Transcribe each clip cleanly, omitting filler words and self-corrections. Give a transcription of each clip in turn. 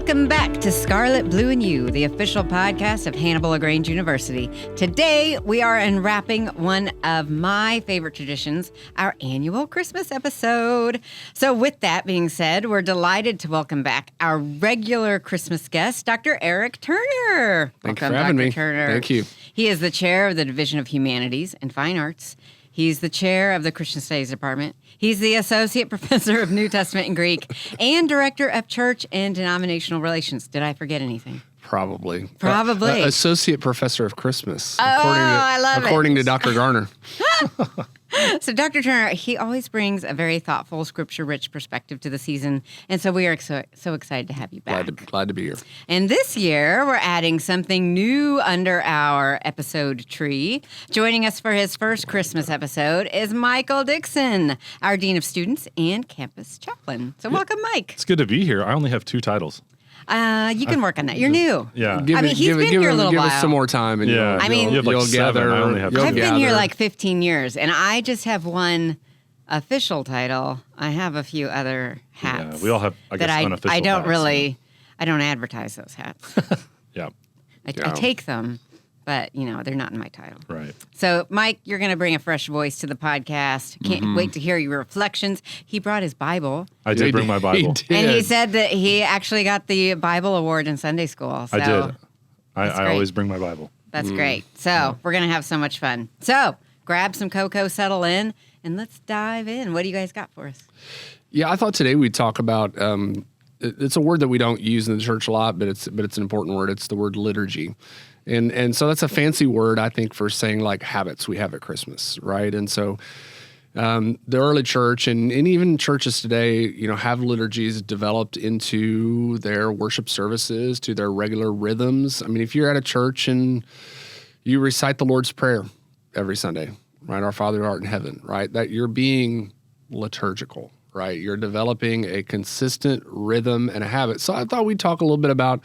Welcome back to Scarlet, Blue, and You, the official podcast of Hannibal-LaGrange University. Today, we are unwrapping one of my favorite traditions, our annual Christmas episode. So with that being said, we're delighted to welcome back our regular Christmas guest, Dr. Eric Turner. Thanks Welcome, for having Dr. me. Turner. Thank you. He is the chair of the Division of Humanities and Fine Arts. He's the chair of the Christian Studies Department. He's the associate professor of New Testament and Greek and director of church and denominational relations. Did I forget anything? Probably. Associate professor of Christmas. I love it. According to Dr. Garner. So Dr. Turner, he always brings a very thoughtful, scripture-rich perspective to the season, and so we are so excited to have you back. Glad to be here. And this year, we're adding something new under our episode tree. Joining us for his first Christmas episode is Michael Dixon, our Dean of Students and Campus Chaplain. So welcome, Mike. It's good to be here. I only have 2 titles. You can work on that. You're new. Yeah. He's been here a little give while. us some more time. And Yeah. you'll you have like 7. gather. I only have 2. I've been here like 15 years, and I just have one official title. I have a few other hats. Yeah, we all have, I guess, unofficial I don't hats, really, I don't advertise those hats. Yeah. I take them, but, they're not in my title. Right. So, Mike, you're going to bring a fresh voice to the podcast. Can't wait to hear your reflections. He brought his Bible. I did bring my Bible. And he said that he actually got the Bible award in Sunday school. So I did. I great. always bring my Bible. That's great. So we're going to have so much fun. So grab some cocoa, settle in, and let's dive in. What do you guys got for us? Yeah, I thought today we'd talk about, it's a word that we don't use in the church a lot, but it's an important word. It's the word liturgy. And so that's a fancy word, I think, for saying like habits we have at Christmas, right? And so the early church and even churches today, have liturgies developed into their worship services, to their regular rhythms. I mean, if you're at a church and you recite the Lord's Prayer every Sunday, right? Our Father who art in heaven, right? That you're being liturgical, right? You're developing a consistent rhythm and a habit. So I thought we'd talk a little bit about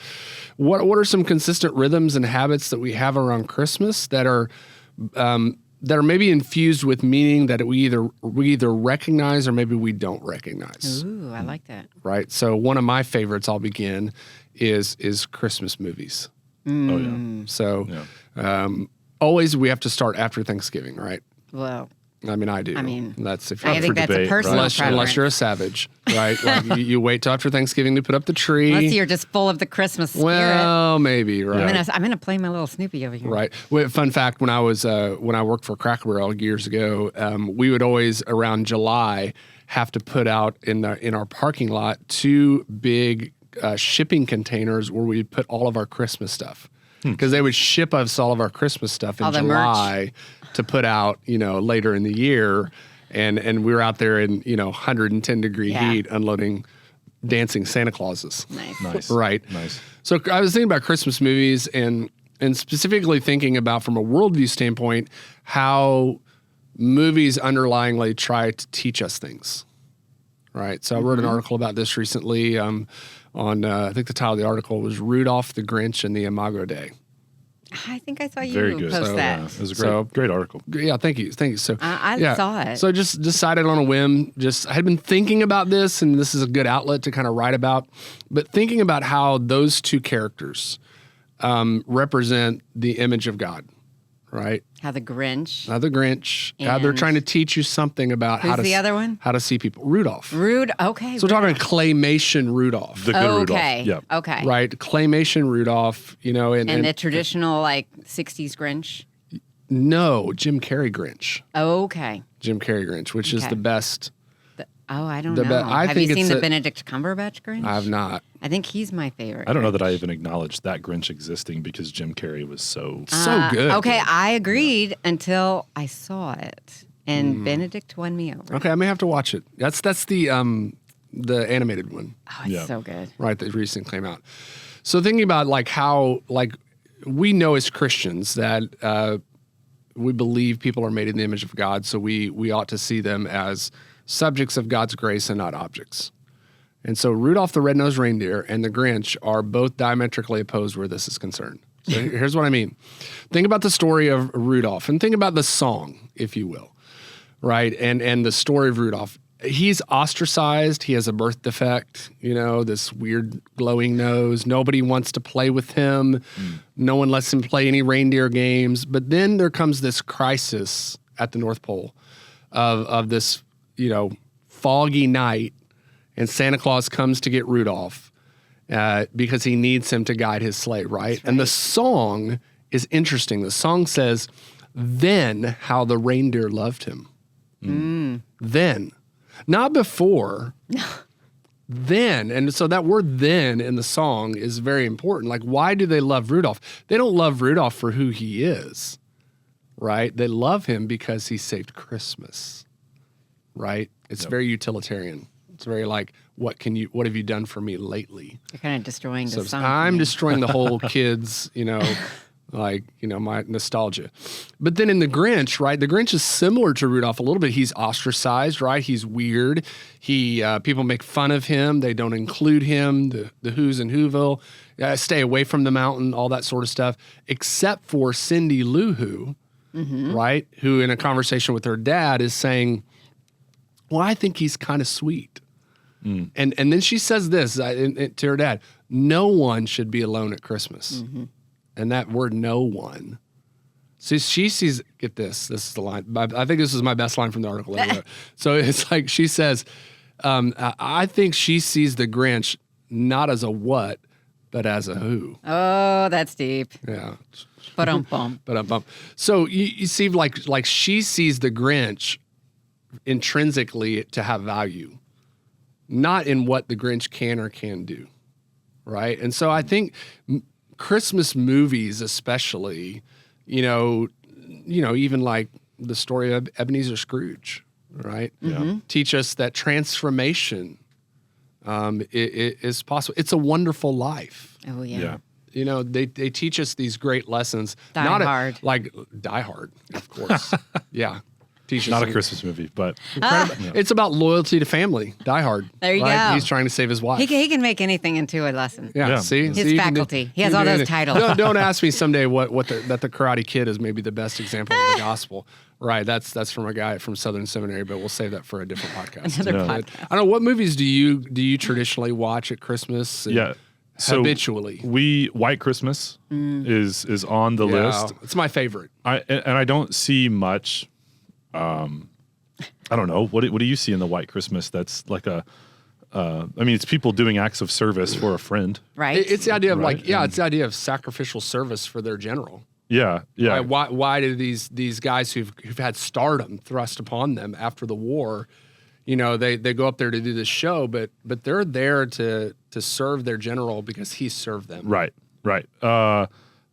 what are some consistent rhythms and habits that we have around Christmas that are maybe infused with meaning that we either recognize or maybe we don't recognize. Ooh, I like that. Right. So one of my favorites, I'll begin, is Christmas movies. Oh, yeah. So always we have to start after Thanksgiving, right? Well, I mean, I do. That's if you're I think that's debate, a personal preference. unless you're a savage, right? Like you wait till after Thanksgiving to put up the tree. Unless you're just full of the Christmas spirit. Well, maybe, right? I'm gonna play my little Snoopy over here. Right. Well, fun fact: when I worked for Cracker Barrel years ago, we would always around July have to put out in our parking lot 2 big shipping containers where we'd put all of our Christmas stuff. Because they would ship us all of our Christmas stuff in July to put out, later in the year. And we were out there in, 110 degree heat unloading dancing Santa Clauses. Nice. Right. Nice. So I was thinking about Christmas movies and specifically thinking about from a worldview standpoint, how movies underlyingly try to teach us things. Right. So I wrote an article about this recently I think the title of the article was Rudolph the Grinch and the Imago Dei. I think I saw you Very good. post that. It was a great article. Yeah, thank you. So I saw it. So I just decided on a whim. I had been thinking about this, and this is a good outlet to kind of write about. But thinking about how those 2 characters represent the image of God, right? How the Grinch. How they're trying to teach you something about Who's the other one? How to see people. Rudolph. Okay. So we're talking claymation Rudolph. The good Rudolph. Yeah. Okay. Right, claymation Rudolph, and the traditional 60s Grinch. No, Jim Carrey Grinch. Okay. Jim Carrey Grinch, which is the best. I don't know. Have you seen the Benedict Cumberbatch Grinch? I have not. I think he's my favorite. I don't know that I even acknowledged that Grinch existing because Jim Carrey was so good. Okay, I agreed until I saw it, and Benedict won me over. Okay, I may have to watch it. That's the animated one. Oh, it's so good. Right, that recently came out. So thinking about how we know as Christians that we believe people are made in the image of God, so we ought to see them as subjects of God's grace and not objects. And so Rudolph the Red-Nosed Reindeer and the Grinch are both diametrically opposed where this is concerned. So here's what I mean. Think about the story of Rudolph and think about the song, if you will, right? And the story of Rudolph. he's ostracized. He has a birth defect, this weird glowing nose. Nobody wants to play with him. No one lets him play any reindeer games. But then there comes this crisis at the North Pole of this, foggy night, and Santa Claus comes to get Rudolph because he needs him to guide his sleigh, right? And the song is interesting. The song says, "Then how the reindeer loved him." Then. Not before, then. And so that word "then" in the song is very important. Like, why do they love Rudolph? They don't love Rudolph for who he is, right? They love him because he saved Christmas, right? It's very utilitarian. It's very like, what have you done for me lately? You're kind of destroying the song. I'm destroying the whole kids, my nostalgia. But then in the Grinch, right? The Grinch is similar to Rudolph a little bit. He's ostracized, right? He's weird. People make fun of him. They don't include him. The Who's in Whoville, stay away from the mountain, all that sort of stuff, except for Cindy Lou Who, right? Who in a conversation with her dad is saying, well, I think he's kind of sweet. And then she says this to her dad, no one should be alone at Christmas. And that word "no one." So she sees, get this is the line. I think this is my best line from the article that I wrote. So it's like she says, I think she sees the Grinch not as a what, but as a who. Oh, that's deep. Yeah. Ba-dum-bum. So you see, like she sees the Grinch intrinsically to have value, not in what the Grinch can or can do, right? And so I think Christmas movies, especially, even like the story of Ebenezer Scrooge, right? Teach us that transformation is possible. It's a Wonderful Life. Oh yeah. They teach us these great lessons. Die Hard, of course. Yeah. Not a Christmas movie, but it's about loyalty to family. Die Hard. There you go. He's trying to save his wife. He can make anything into a lesson. Yeah. See, his faculty. He has all those titles. Don't ask me someday that the Karate Kid is maybe the best example of the gospel. Right. That's from a guy from Southern Seminary, but we'll save that for a different podcast. Another podcast. I don't know, what movies do you traditionally watch at Christmas? So habitually, White Christmas is on the list. It's my favorite. I don't see much. I don't know. What do you see in the White Christmas that's like it's people doing acts of service for a friend. Right. It's the idea of it's the idea of sacrificial service for their general. Yeah. Yeah. Why do these guys who've had stardom thrust upon them after the war, they go up there to do this show, but they're there to serve their general because he served them. Right.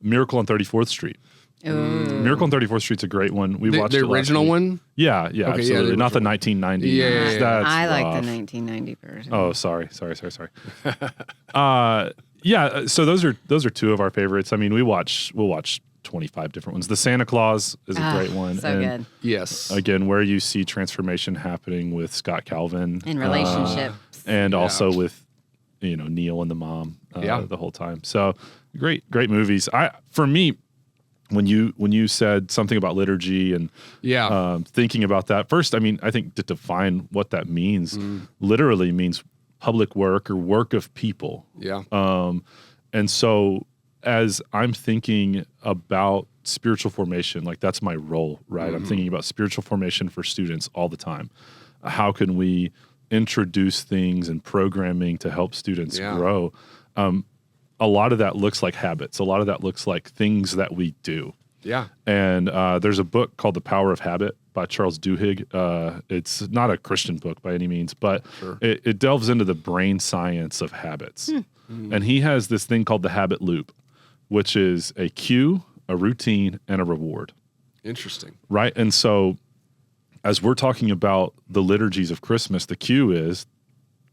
Miracle on 34th Street. Miracle on 34th Street's a great one. We watched the original one. Yeah, absolutely. Not the 1990. Yeah. That's I like rough. the 1990 version. Oh, sorry. So those are two of our favorites. I mean, we'll watch 25 different ones. The Santa Claus is a great one. So good. Yes. Again, where you see transformation happening with Scott Calvin In relationships. and also with Neil and the mom the whole time. So great movies. For me, when you said something about liturgy and thinking about that, first, I think to define what that means, literally means public work or work of people. Yeah. And so as I'm thinking about spiritual formation, like that's my role, right? I'm thinking about spiritual formation for students all the time. How can we introduce things and programming to help students grow? A lot of that looks like habits. A lot of that looks like things that we do. Yeah. And there's a book called The Power of Habit by Charles Duhigg. It's not a Christian book by any means, but it delves into the brain science of habits. And he has this thing called the habit loop, which is a cue, a routine, and a reward. Interesting. Right? And so as we're talking about the liturgies of Christmas, the cue is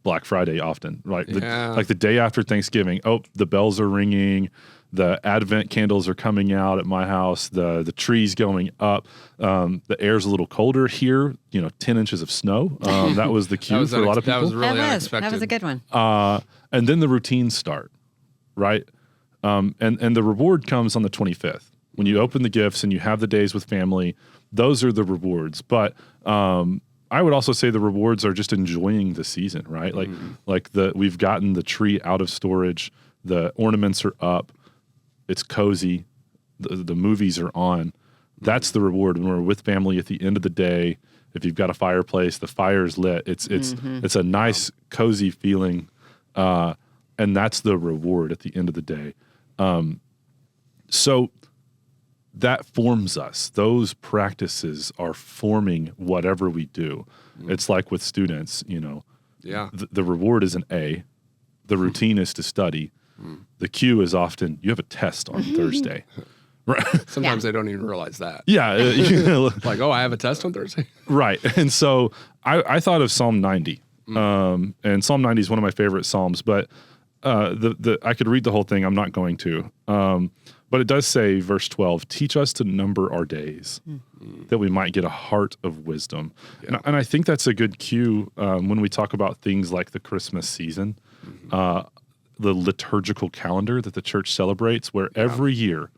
Black Friday often, right? Like the day after Thanksgiving, the bells are ringing, the Advent candles are coming out at my house, the tree's going up, the air's a little colder here, 10 inches of snow. That was the cue for a lot of people. That was really unexpected. That was a good one. And then the routines start, right? And the reward comes on the 25th. When you open the gifts and you have the days with family, those are the rewards. But I would also say the rewards are just enjoying the season, right? Like we've gotten the tree out of storage, the ornaments are up, it's cozy, the movies are on. That's the reward when we're with family at the end of the day. If you've got a fireplace, the fire's lit. It's a nice, cozy feeling, and that's the reward at the end of the day. So that forms us. Those practices are forming whatever we do. It's like with students, the reward is an A. The routine is to study. The cue is often, you have a test on Thursday. Right. Sometimes they don't even realize that. Yeah. Like, oh, I have a test on Thursday. Right. And so I thought of Psalm 90. And Psalm 90 is one of my favorite Psalms, but I could read the whole thing. I'm not going to. But it does say, verse 12, teach us to number our days that we might get a heart of wisdom. Yeah. And I think that's a good cue when we talk about things like the Christmas season, the liturgical calendar that the church celebrates, where every year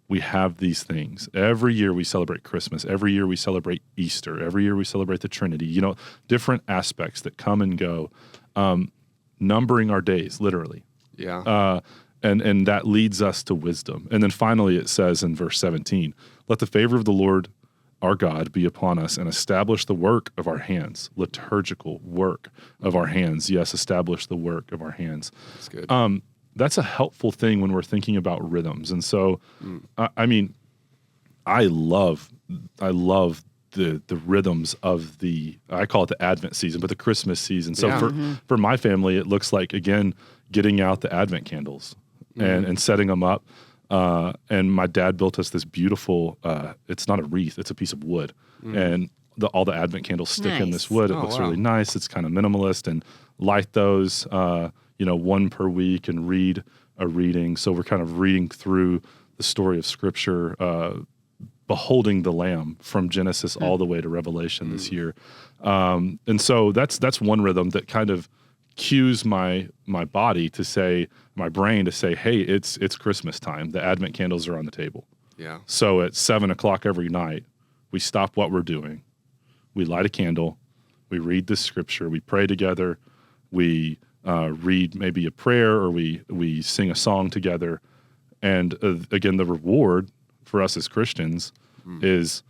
we have these things. Every year we celebrate Christmas. Every year we celebrate Easter. Every year we celebrate the Trinity. Different aspects that come and go. Numbering our days, literally. Yeah. And that leads us to wisdom. And then finally it says in verse 17, let the favor of the Lord our God be upon us and establish the work of our hands, liturgical work of our hands. Yes, establish the work of our hands. That's good. That's a helpful thing when we're thinking about rhythms. And so, I love the rhythms of I call it the Advent season, but the Christmas season. So for my family, it looks like, again, getting out the Advent candles and setting them up. And my dad built us this beautiful, it's not a wreath, it's a piece of wood. And all the Advent candles stick in this wood. It looks really nice. It's kind of minimalist, and light those, one per week and read a reading. So we're kind of reading through the story of Scripture, beholding the Lamb from Genesis all the way to Revelation this year. And so that's one rhythm that kind of cues my body to say, my brain to say, hey, it's Christmas time. The Advent candles are on the table. Yeah. So at 7:00 every night, we stop what we're doing. We light a candle. We read the Scripture. We pray together. We read maybe a prayer, or we sing a song together. And again, the reward for us as Christians is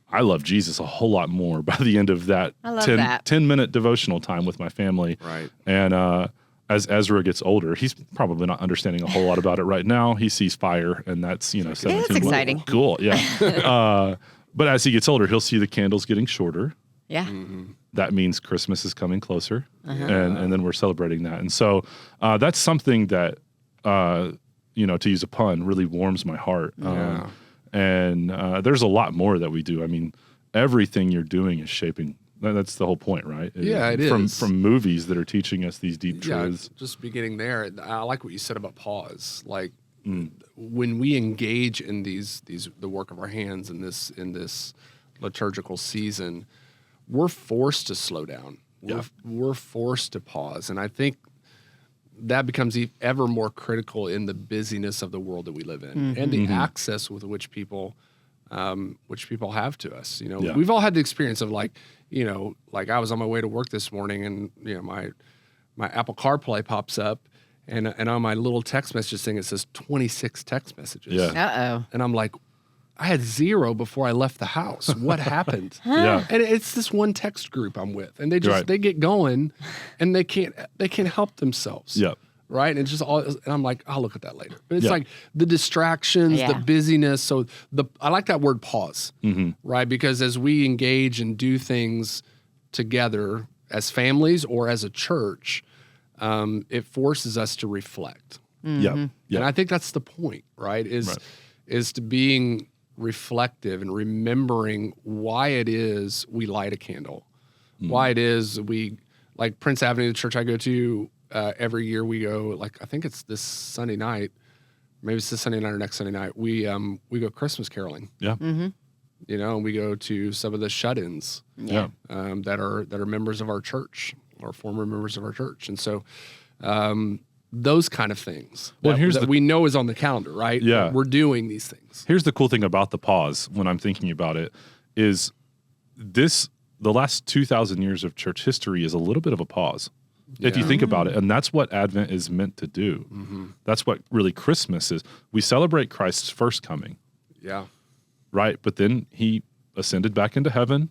I love Jesus a whole lot more by the end of that 10-minute devotional time with my family. Right. And as Ezra gets older, he's probably not understanding a whole lot about it right now. He sees fire, and that's 17. That's exciting. Cool, yeah. But as he gets older, he'll see the candles getting shorter. Yeah. That means Christmas is coming closer, and then we're celebrating that. And so that's something that, to use a pun, really warms my heart. Yeah. And there's a lot more that we do. I mean, everything you're doing is shaping. That's the whole point, right? Yeah, it is. From movies that are teaching us these deep truths. Just beginning there, I like what you said about pause. Like when we engage in the work of our hands in this liturgical season, we're forced to slow down. We're forced to pause, and I think that becomes ever more critical in the busyness of the world that we live in, and the access with which people have to us. We've all had the experience of like I was on my way to work this morning, and my Apple CarPlay pops up, and on my little text message thing it says 26 text messages. Yeah. And I'm like, I had 0 before I left the house. What happened? Yeah. And it's this one text group I'm with, and they get going, and they can't help themselves. Yep. Right. And it's just and I'm like, I'll look at that later. But it's like the distractions, the busyness. So I like that word pause, right? Because as we engage and do things together as families or as a church, it forces us to reflect. Yeah. And I think that's the point, right? Is to being reflective and remembering why it is we light a candle, why it is we, like Prince Avenue, the church I go to, every year we go, like I think it's this Sunday night, maybe it's this Sunday night or next Sunday night, we go Christmas caroling. Yeah. And we go to some of the shut-ins that are members of our church or former members of our church. And so those kind of things that we know is on the calendar, right? Yeah. We're doing these things. Here's the cool thing about the pause when I'm thinking about it is the last 2,000 years of church history is a little bit of a pause. If you think about it, and that's what Advent is meant to do. Mm-hmm. That's what really Christmas is. We celebrate Christ's first coming. Yeah. Right? But then he ascended back into heaven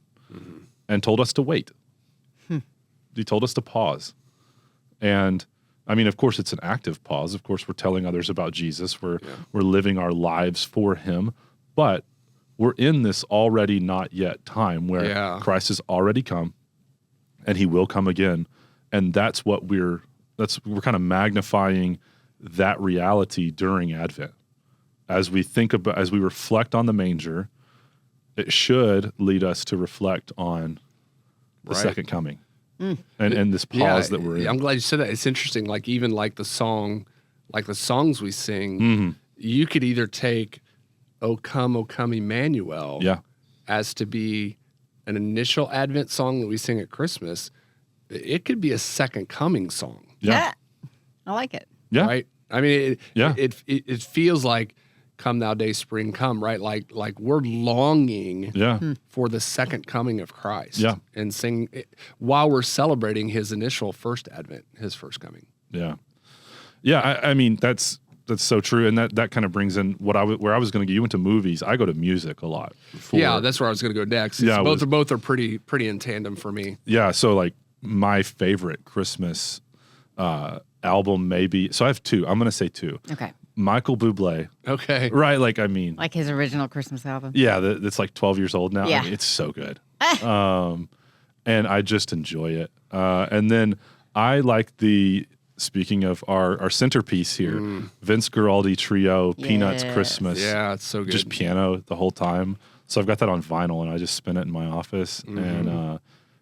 and told us to wait. He told us to pause. And I mean, of course, it's an active pause. Of course, we're telling others about Jesus. We're living our lives for him. But we're in this already not yet time where Christ has already come and he will come again. And that's what we're kind of magnifying that reality during Advent. As we reflect on the manger, it should lead us to reflect on the second coming and this pause that we're in. I'm glad you said that. It's interesting. Like even like the songs we sing, you could either take O Come, Emmanuel as to be an initial Advent song that we sing at Christmas. It could be a second coming song. Yeah. I like it. Yeah. Right? I mean, it feels like come thou day spring come, right? Like we're longing for the second coming of Christ. Yeah. And sing while we're celebrating his initial first Advent, his first coming. Yeah. Yeah, I mean, that's so true. And that kind of brings in where I was going to go. You went to movies. I go to music a lot. Yeah, that's where I was going to go next. Yeah, both are pretty in tandem for me. Yeah, so like my favorite Christmas album maybe. So I have two. I'm going to say two. Okay. Michael Bublé. Okay. Right, like I mean. Like his original Christmas album? Yeah, that's like 12 years old now. Yeah. I mean, it's so good. And I just enjoy it. And then I like speaking of our centerpiece here, Vince Guaraldi Trio, Peanuts Christmas. Yeah, it's so good. Just piano the whole time. So I've got that on vinyl and I just spin it in my office. And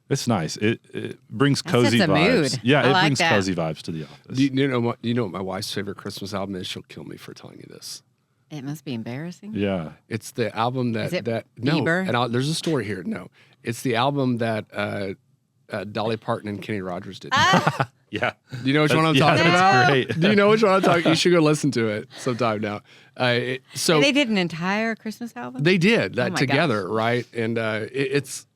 it's nice. It brings cozy sets a vibes. mood. Yeah, I it like brings that. cozy vibes to the office. You know what my wife's favorite Christmas album is? She'll kill me for telling you this. It must be embarrassing. Yeah. It's the album Is it no, Bieber? and there's a story here. No, it's the album that Dolly Parton and Kenny Rogers did. Yeah. Do you know which one I'm talking that's about? great. Do you know which one I'm talking? You should go listen to it sometime now. So They did an entire Christmas album? they did that Oh my together, right? And it's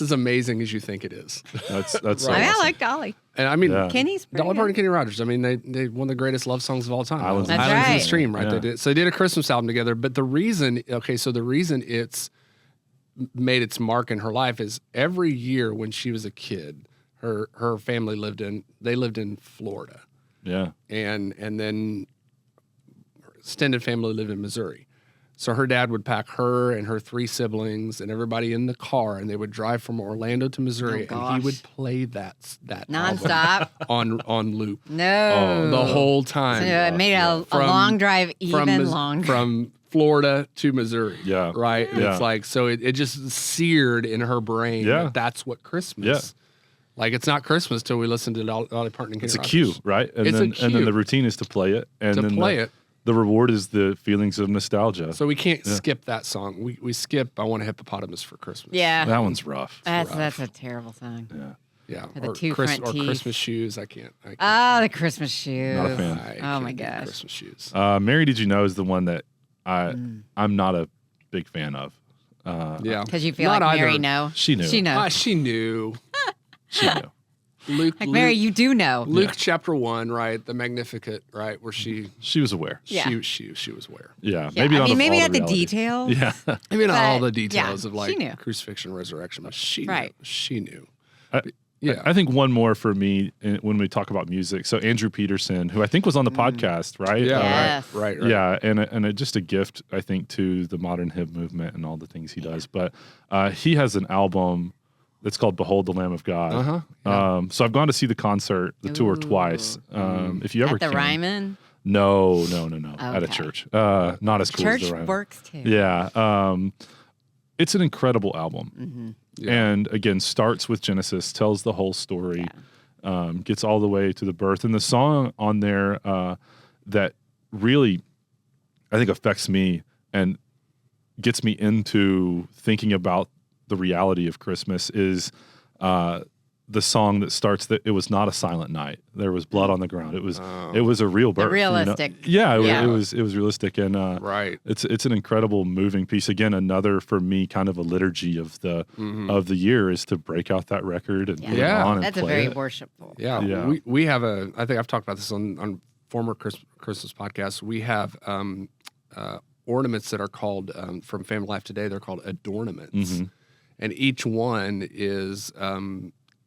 as amazing as you think it is. That's I mean, awesome. I like Dolly. And I mean, Yeah. Kenny's pretty Dolly good. Parton and Kenny Rogers. I mean, they one of the greatest love songs of all time. Islands in the Islands in Stream. the Stream, right? Yeah. They did a Christmas album together. But the reason it's made its mark in her life is every year when she was a kid, her family lived in Florida, Yeah. and then her extended family lived in Missouri. So her dad would pack her and her three siblings and everybody in the car, and they would drive from Orlando to Missouri, Oh, and gosh. he would play that Nonstop. album on loop No. the whole time. So it made a From- long drive even Mis- longer. from Florida to Missouri. Yeah. Right? And Yeah. it's like, so it just seared in her brain Yeah. that that's what Christmas. Yeah. Like, it's not Christmas till we listen to Dolly Parton and Kenny It's a Rogers. cue, right? And It's a then and then cue. the routine is to play it. And To then play it. The reward is the feelings of nostalgia. So we can't skip that song. We skip I Want a Hippopotamus for Christmas. yeah. That one's rough. That's a terrible song. Yeah. Yeah. With the Or two front teeth. Christmas shoes. I can't. Oh, the Christmas shoes. Not a fan. I Oh can't my do gosh. Christmas shoes. Mary Did You Know is the one that I'm not a big fan of. Yeah. Because you feel Not like Mary either. know. She knew. She knows. She knew. She knew. Luke, Like, Mary, you do know. Luke chapter 1, right? The Magnificat, right? Where she She was aware. Yeah. she was aware. Yeah. Yeah, Maybe I not mean, of maybe all not the reality. detail. Yeah. Maybe not all But, the details yeah, of like she knew. crucifixion, resurrection, but she Right. knew. She knew. Yeah. I think one more for me when we talk about music. So Andrew Peterson, who I think was on the podcast, right? Yeah, Yes. right. Yeah, and just a gift, I think, to the modern hip movement and all the things he does. But he has an album that's called "Behold the Lamb of God." So I've gone to see the concert, the tour twice. If you ever At the can. Ryman. No, at a Okay. church. Not as cool as Church the Ryman. works too. Yeah, it's an incredible album, and again, starts with Genesis, tells the whole story, gets all the way to the birth, and the song on there that really, I think, affects me and gets me into thinking about the reality of Christmas is the song that starts that it was not a silent night. There was blood on the ground. It was a real birth. Realistic. Yeah, it was realistic, and Right. It's an incredible moving piece. Again, another for me kind of a liturgy of the year is to break out that record and put it on and That's play a very it. worshipful. Yeah. We have I think I've talked about this on former Christmas podcasts. We have ornaments that are called from Family Life Today. They're called adornaments, and each one is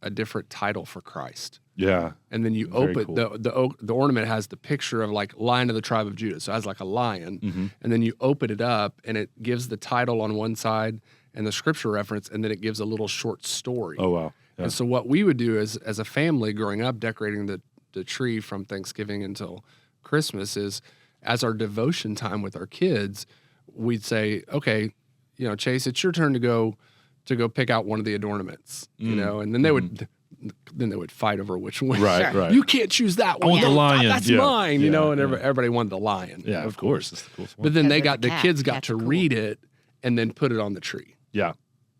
a different title for Christ. Yeah. And then you Very open cool. the ornament has the picture of like Lion of the tribe of Judah. So it has like a lion, and then you open it up and it gives the title on one side and the scripture reference, and then it gives a little short story. Oh wow. Yeah. And so what we would do is, as a family growing up, decorating the tree from Thanksgiving until Christmas, is as our devotion time with our kids, we'd say, okay, Chase, it's your turn to go pick out one of the adornments, and then they would fight over which one. Right, right. You can't choose that one. I want the lion. That's Yeah. mine, Yeah, and yeah. everybody wanted the lion. Yeah, of course. It's the coolest one. But then Because the there's a kids cat. got Cats to are cool. read it and then put it on the tree. Yeah.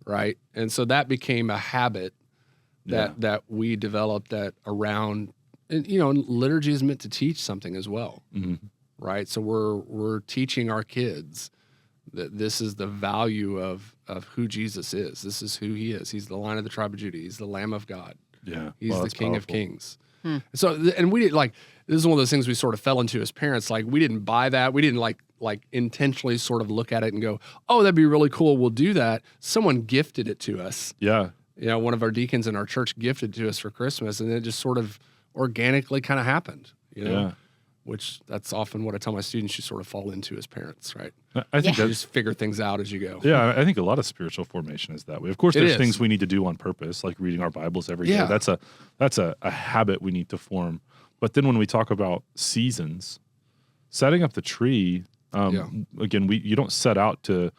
Right. And so that became a habit that we developed that around, and liturgy is meant to teach something as well. Right. So we're teaching our kids that this is the value of who Jesus is. This is who he is. He's the Lion of the tribe of Judah. He's the Lamb of God. Yeah. He's Well, the that's King of powerful. Kings. So, and we didn't this is one of those things we sort of fell into as parents. Like, we didn't buy that. We didn't like intentionally sort of look at it and go, oh, that'd be really cool. We'll do that. Someone gifted it to us. Yeah. One of our deacons in our church gifted to us for Christmas, and it just sort of organically kind of happened, Yeah. which that's often what I tell my students you sort of fall into as parents, right? I think You that's just figure things out as you go. Yeah, I think a lot of spiritual formation is that way. Of course, It there's is. things we need to do on purpose, like reading our Bibles every day. Yeah. That's a habit we need to form. But then when we talk about seasons, setting up the tree, again, you don't set out to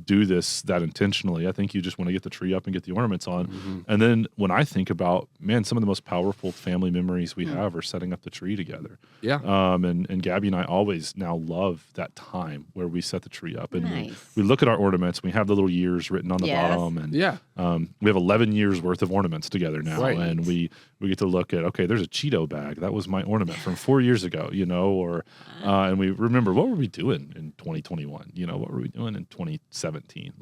do that intentionally. I think you just want to get the tree up and get the ornaments on. And then when I think about, man, some of the most powerful family memories we have are setting up the tree together. Yeah. And Gabby and I always now love that time where we set the tree up and Nice. we look at our ornaments. We have the little years written on the Yes. bottom, and Yeah. we have 11 years worth of ornaments together now, Right. and we get to look at, okay, there's a Cheeto bag that was my ornament from 4 years ago, and we remember, what were we doing in 2021? What were we doing in 2017?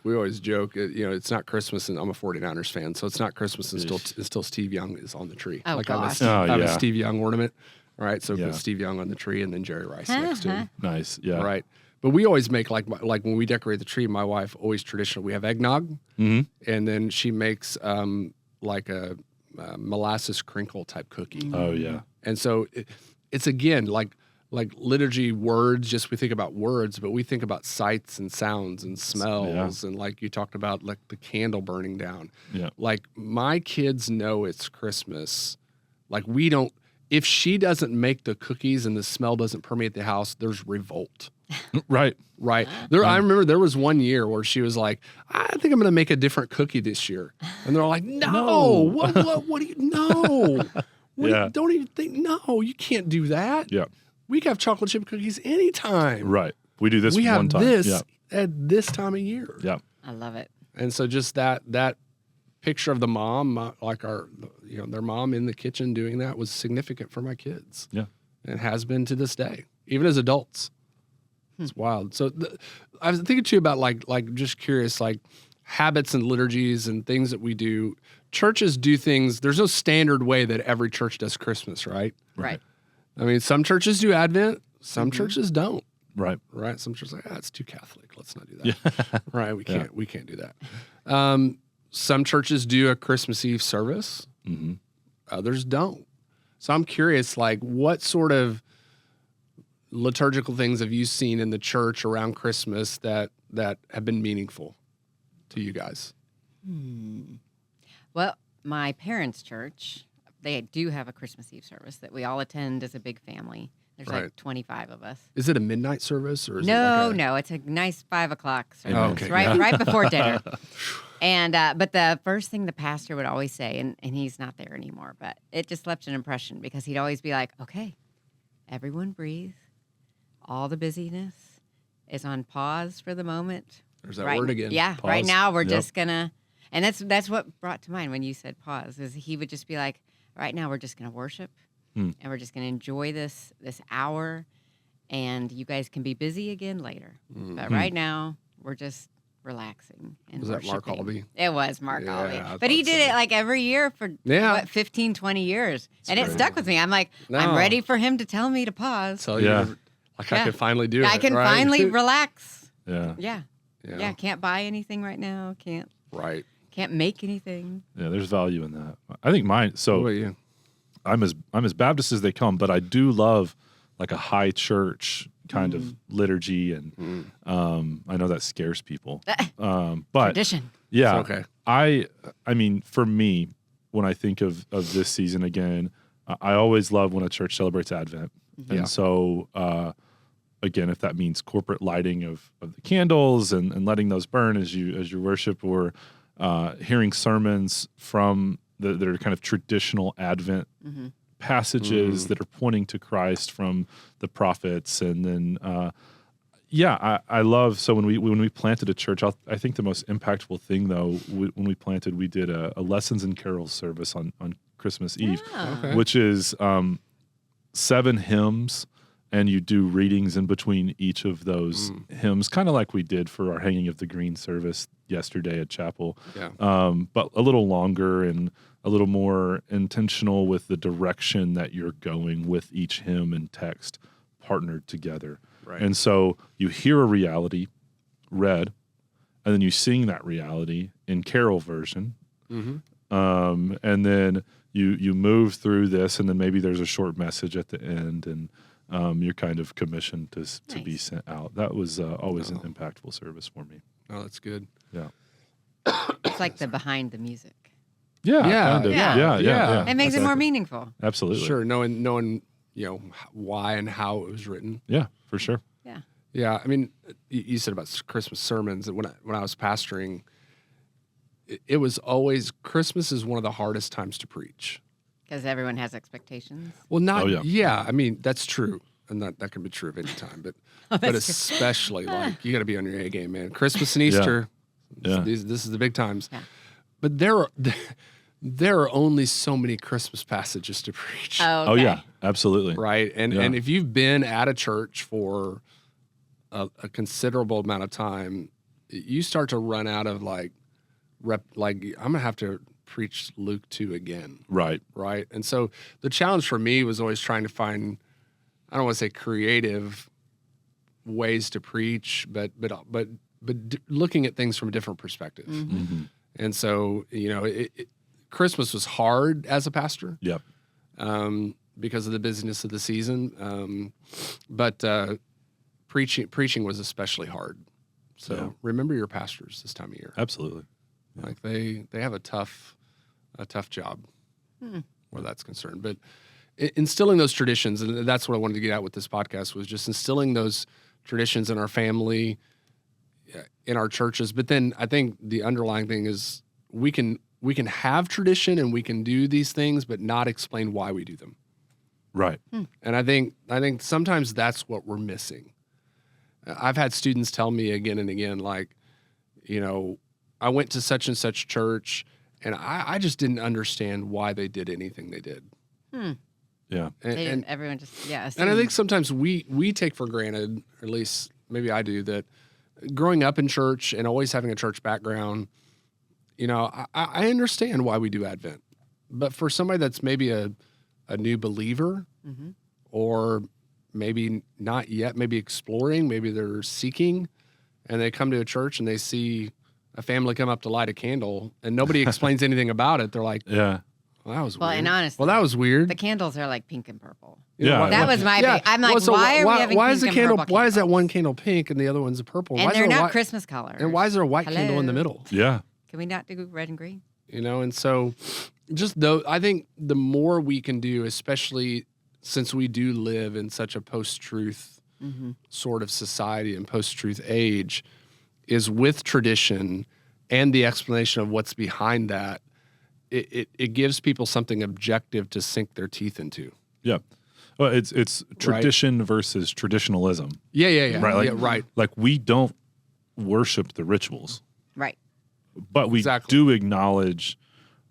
We always joke, it's not Christmas, and I'm a 49ers fan, so it's not Christmas until Steve Young is on the tree. Oh, gosh. I have a yeah. Steve Young ornament, right? So Yeah. put Steve Young on the tree, and then Jerry Rice next to him, Nice, yeah, right? But we always make like when we decorate the tree, my wife always traditionally we have eggnog, and then she makes like a molasses crinkle type cookie. Oh yeah, And so it's again like liturgy words, just we think about words, but we think about sights and sounds and smells. And like you talked about, like the candle burning down. yeah, Like, my kids know it's Christmas. Like, we don't, if she doesn't make the cookies and the smell doesn't permeate the house, there's revolt. right. Right. I remember there was one year where she was like, I think I'm going to make a different cookie this year. And they're all like, no, what do you, no. Yeah. Don't even think, no, you can't do that. Yeah, We can have chocolate chip cookies anytime. right. We do this We have one time. this Yeah, at this time of year. yeah, I love it. And so just that picture of the mom, like their mom in the kitchen doing that was significant for my kids. yeah. And has been to this day, even as adults. It's wild. So I was thinking too about like just curious, like habits and liturgies and things that we do. Churches do things. There's no standard way that every church does Christmas, right? Right. I mean, some churches do Advent, some churches don't. Right. Right? Some churches are like, it's too Catholic. Let's not do that. Right? We can't do that. Some churches do a Christmas Eve service. Others don't. So I'm curious, like, what sort of liturgical things have you seen in the church around Christmas that have been meaningful to you guys? Well, my parents' church, they do have a Christmas Eve service that we all attend as a big family. There's Right. like 25 of us. Is it a midnight service or is it No, like a, no, it's a nice 5 o'clock service, Oh, okay. right before dinner. And but the first thing the pastor would always say, and he's not there anymore, but it just left an impression because he'd always be like, "Okay, everyone breathe. All the busyness is on pause for the moment." There's that word again. Yeah, Pause. right now we're Yep. just gonna. And that's what brought to mind when you said pause, is he would just be like, right now we're just going to worship and we're just going to enjoy this hour, and you guys can be busy again later. But right now we're just relaxing and Was that Mark worshiping. Albee? It was Mark Yeah, Albee. I But he thought did so. it like every year for 15, 20 years. And it stuck with me. I'm like, I'm No. ready for him to tell me to pause. So Yeah. I can finally do it. I can right? finally relax. Yeah. Yeah. Can't buy anything right now. Can't make anything. Yeah, there's value in that. I think mine. What So about you? I'm as Baptist as they come, but I do love like a high church kind of liturgy, and I know that scares people. But Tradition. yeah, It's okay. I mean, for me, when I think of this season again, I always love when a church celebrates Advent, and so again, if that means corporate lighting of the candles and letting those burn as you worship, or hearing sermons from that are kind of traditional Advent passages that are pointing to Christ from the prophets, and then I love. So when we planted a church, I think the most impactful thing though, when we planted, we did a lessons and carols service on Christmas Eve, which is 7 hymns. And you do readings in between each of those hymns, kind of like we did for our Hanging of the Green service yesterday at chapel, but a little longer and a little more intentional with the direction that you're going with each hymn and text partnered together. Right. And so you hear a reality read, and then you sing that reality in carol version, and then you move through this, and then maybe there's a short message at the end, and you're kind of commissioned to be sent out. That was always an impactful service for me. Oh, that's good. Yeah. It's like the behind the music. Yeah. Kind of. Yeah. Yeah. It makes it more meaningful. Absolutely. Sure, knowing why and how it was written. Yeah, for sure. Yeah. Yeah, I mean, you said about Christmas sermons. When I was pastoring, it was always, Christmas is one of the hardest times to preach. Because everyone has expectations. Well, not Oh, yeah. I mean, that's true, and that can be true of any time, but That's especially like you got to be on your A game, man. Christmas and Easter, Yeah. this is the big times. Yeah. But there are only so many Christmas passages to preach. Oh, Oh yeah, absolutely. Right. And if you've been at a church for a considerable amount of time, you start to run out of like I'm gonna have to preach Luke 2 again. Right. Right. And so the challenge for me was always trying to find, I don't want to say creative ways to preach, but looking at things from a different perspective. And so, Christmas was hard as a pastor. Yep. Because of the busyness of the season. But preaching was especially hard. So remember your pastors this time of year. Absolutely. Like they have a tough job where that's concerned. But instilling those traditions, and that's what I wanted to get at with this podcast, was just instilling those traditions in our family, in our churches. But then I think the underlying thing is we can have tradition and we can do these things, but not explain why we do them. Right. And I think sometimes that's what we're missing. I've had students tell me again and again, like, I went to such and such church and I just didn't understand why they did anything they did. Yeah. And everyone just, and I think sometimes we take for granted, or at least maybe I do, that growing up in church and always having a church background, I understand why we do Advent. But for somebody that's maybe a new believer, or maybe not yet, maybe exploring, maybe they're seeking, and they come to a church and they see a family come up to light a candle and nobody explains anything about it, they're like, Yeah. well, that was Well, weird. and honestly, well, that was weird. the candles are like pink and purple. Yeah. That was my big, I'm like, so why are we having why pink is the and candle? purple Why is that candles? one candle pink and the other one's a purple? And Why is they're there a not white, Christmas colors. and why is there a white candle in the middle? Yeah. Can we not do red and green? And so just though, I think the more we can do, especially since we do live in such a post-truth sort of society and post-truth age, is with tradition and the explanation of what's behind that, it gives people something objective to sink their teeth into. Yeah. Well, it's tradition versus traditionalism. Yeah. Right. Like, yeah, right. Like we don't worship the rituals. Right. But we Exactly. do acknowledge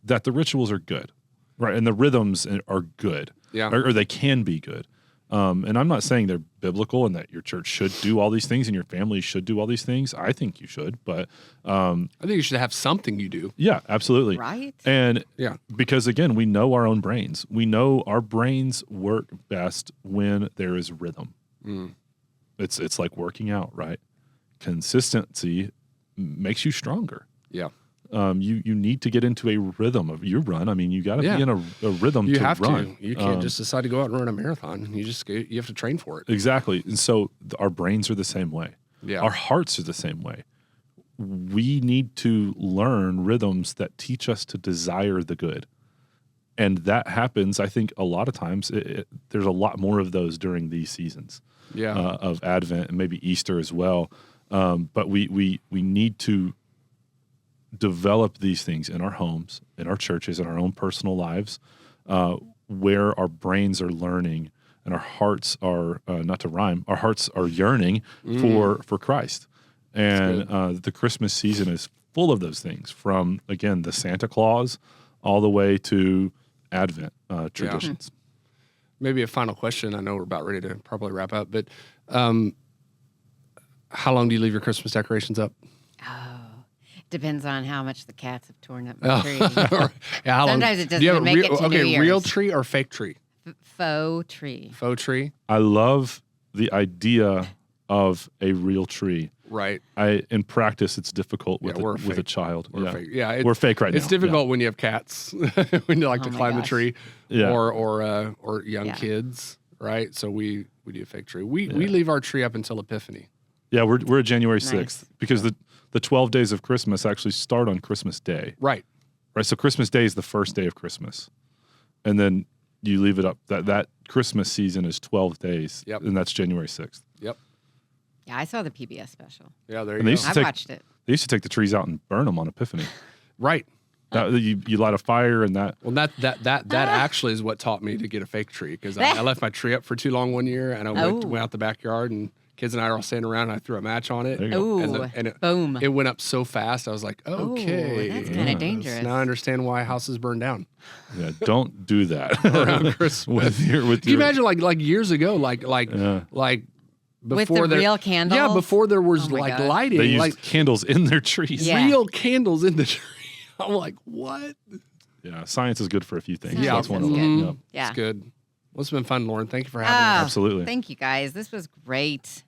that the rituals are good, right? And the rhythms are good, or they can be good. And I'm not saying they're biblical and that your church should do all these things and your family should do all these things. I think you should, but I think you should have something you do. yeah, absolutely. Right? And Yeah. because again, we know our own brains. We know our brains work best when there is rhythm. It's like working out, right? Consistency makes you stronger. Yeah. You need to get into a rhythm of your run. I mean, you got to be in a rhythm You to have run. to. You can't just decide to go out and run a marathon. You have to train for it. Exactly. And so our brains are the same way. Yeah. Our hearts are the same way. We need to learn rhythms that teach us to desire the good. And that happens, I think, a lot of times. There's a lot more of those during these seasons of Advent and maybe Easter as well. But we need to develop these things in our homes, in our churches, in our own personal lives, where our brains are learning and our hearts are, not to rhyme, our hearts are yearning for Christ. And the Christmas season is full of those things, from, again, the Santa Claus all the way to Advent traditions. Maybe a final question. I know we're about ready to probably wrap up, but how long do you leave your Christmas decorations up? Depends on how much the cats have torn up my tree. Yeah, how Sometimes it doesn't do you have even make it to New Year's. real tree or fake tree? Faux tree. Faux tree? I love the idea of a real tree. Right. In practice, it's difficult with we're with a fake. child. We're fake. Yeah, we're fake right now. It's difficult when you have cats, when you like to my climb the gosh. tree, Yeah. or young kids, right? So we do a fake tree. We leave our tree up until Epiphany. Yeah, we're at January 6th Nice. because the 12 days of Christmas actually start on Christmas Day. Right. Right. So Christmas Day is the first day of Christmas. And then you leave it up. That Christmas season is 12 days. Yep. And that's January 6th. Yep. Yeah, I saw the PBS special. Yeah, there And they you used go. to I take- watched it. They used to take the trees out and burn them on Epiphany. Right. You light a fire and that. Well, that actually is what taught me to get a fake tree, because I left my tree up for too long one year, and I went out the backyard, and kids and I were all standing around, and I threw a match on it. There you go. Ooh, And boom. it went up so fast. I was like, okay, that's kinda dangerous. Now I understand why houses burn down Yeah, don't do that around Christmas. with your. Can you imagine like years ago, like With before the there, real candles? Yeah, before there was Oh my like gosh. lighting, They use like candles in their trees. Yeah. real candles in the tree. I'm like, what? Yeah, science is good for a few things. Yeah, That's one of that's them. good. Yeah. Yeah. It's good. Well, it's been fun, Lauren. Thank you for having us. Absolutely. Thank you, guys. This was great.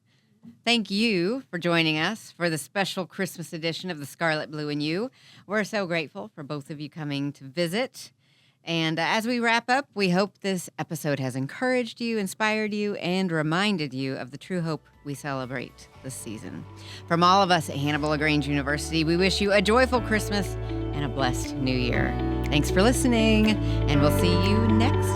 Thank you for joining us for the special Christmas edition of the Scarlet, Blue, and You. We're so grateful for both of you coming to visit. And as we wrap up, we hope this episode has encouraged you, inspired you, and reminded you of the true hope we celebrate this season. From all of us at Hannibal-LaGrange University, we wish you a joyful Christmas and a blessed New Year. Thanks for listening, and we'll see you next